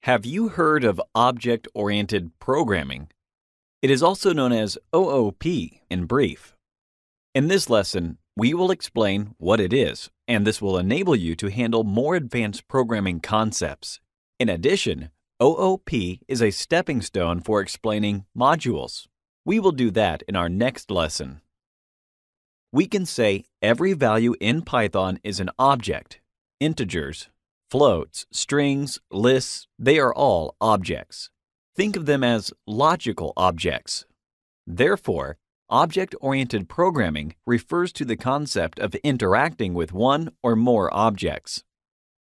Have you heard of object-oriented programming? It is also known as OOP in brief. In this lesson, we will explain what it is, and this will enable you to handle more advanced programming concepts. In addition, OOP is a stepping stone for explaining modules. We will do that in our next lesson. We can say every value in Python is an object. Integers, floats, strings, lists, they are all objects. Think of them as logical objects. Therefore, object-oriented programming refers to the concept of interacting with one or more objects.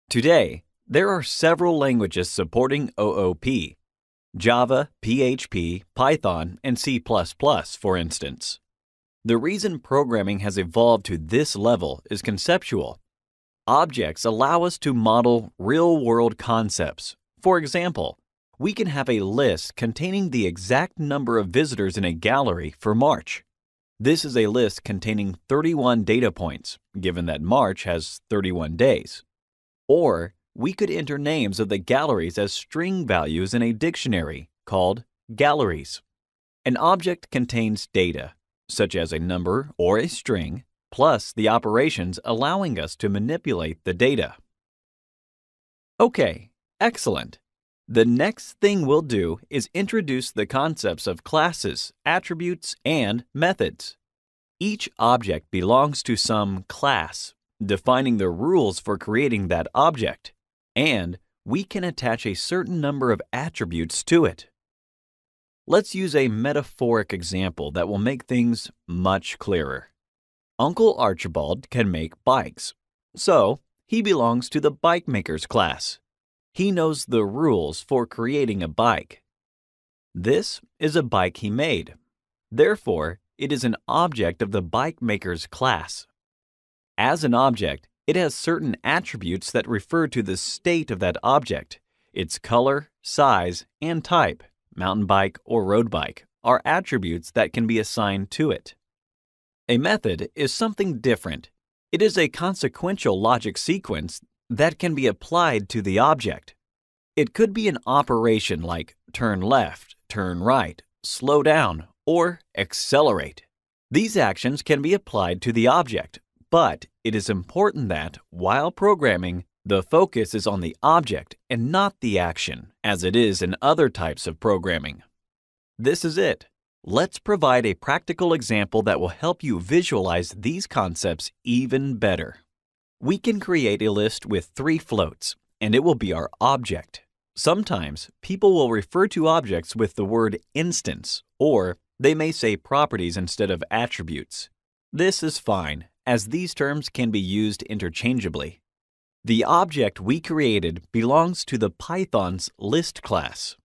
Today, there are several languages supporting OOP: Java, PHP, Python, and C++, for instance. The reason programming has evolved to this level is conceptual. Objects allow us to model real-world concepts. For example, we can have a list containing the exact number of visitors in a gallery for March. This is a list containing 31 data points, given that March has 31 days. Or we could enter names of the galleries as string values in a dictionary called galleries. An object contains data, such as a number or a string, plus the operations allowing us to manipulate the data. Okay, excellent. The next thing we'll do is introduce the concepts of classes, attributes, and methods. Each object belongs to some class, defining the rules for creating that object, and we can attach a certain number of attributes to it. Let's use a metaphoric example that will make things much clearer. Uncle Archibald can make bikes, so he belongs to the bike makers class. He knows the rules for creating a bike. This is a bike he made. Therefore, it is an object of the bike makers class. As an object, it has certain attributes that refer to the state of that object. Its color, size, and type, mountain bike or road bike, are attributes that can be assigned to it. A method is something different. It is a consequential logic sequence that can be applied to the object. It could be an operation like turn left, turn right, slow down, or accelerate. These actions can be applied to the object, but it is important that, while programming, the focus is on the object and not the action, as it is in other types of programming. This is it. Let's provide a practical example that will help you visualize these concepts even better. We can create a list with 3 floats, and it will be our object. Sometimes, people will refer to objects with the word instance, or they may say properties instead of attributes. This is fine, as these terms can be used interchangeably. The object we created belongs to the Python's list class.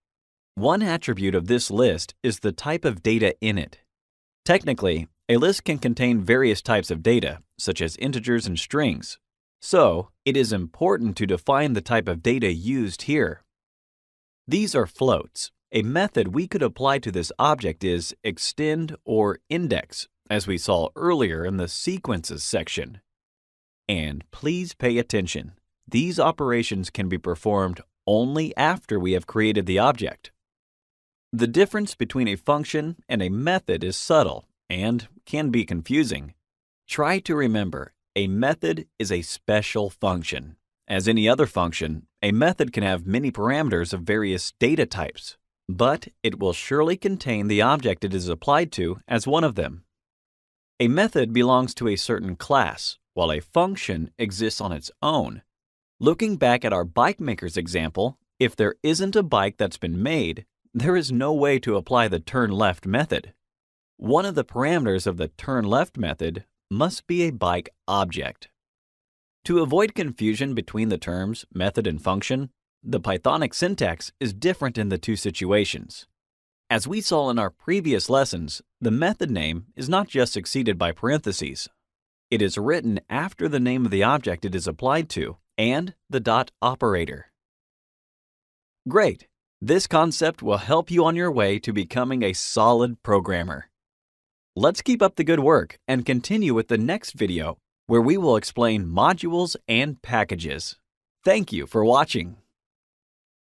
One attribute of this list is the type of data in it. Technically, a list can contain various types of data, such as integers and strings. So, it is important to define the type of data used here. These are floats. A method we could apply to this object is extend or index, as we saw earlier in the sequences section. And please pay attention. These operations can be performed only after we have created the object. The difference between a function and a method is subtle and can be confusing. Try to remember, a method is a special function. As any other function, a method can have many parameters of various data types, but it will surely contain the object it is applied to as one of them. A method belongs to a certain class, while a function exists on its own. Looking back at our bike maker's example, if there isn't a bike that's been made, there is no way to apply the turn left method. One of the parameters of the turn left method must be a bike object. To avoid confusion between the terms method and function, the Pythonic syntax is different in the two situations. As we saw in our previous lessons, the method name is not just succeeded by parentheses. It is written after the name of the object it is applied to and the dot operator. Great! This concept will help you on your way to becoming a solid programmer. Let's keep up the good work and continue with the next video where we will explain modules and packages. Thank you for watching.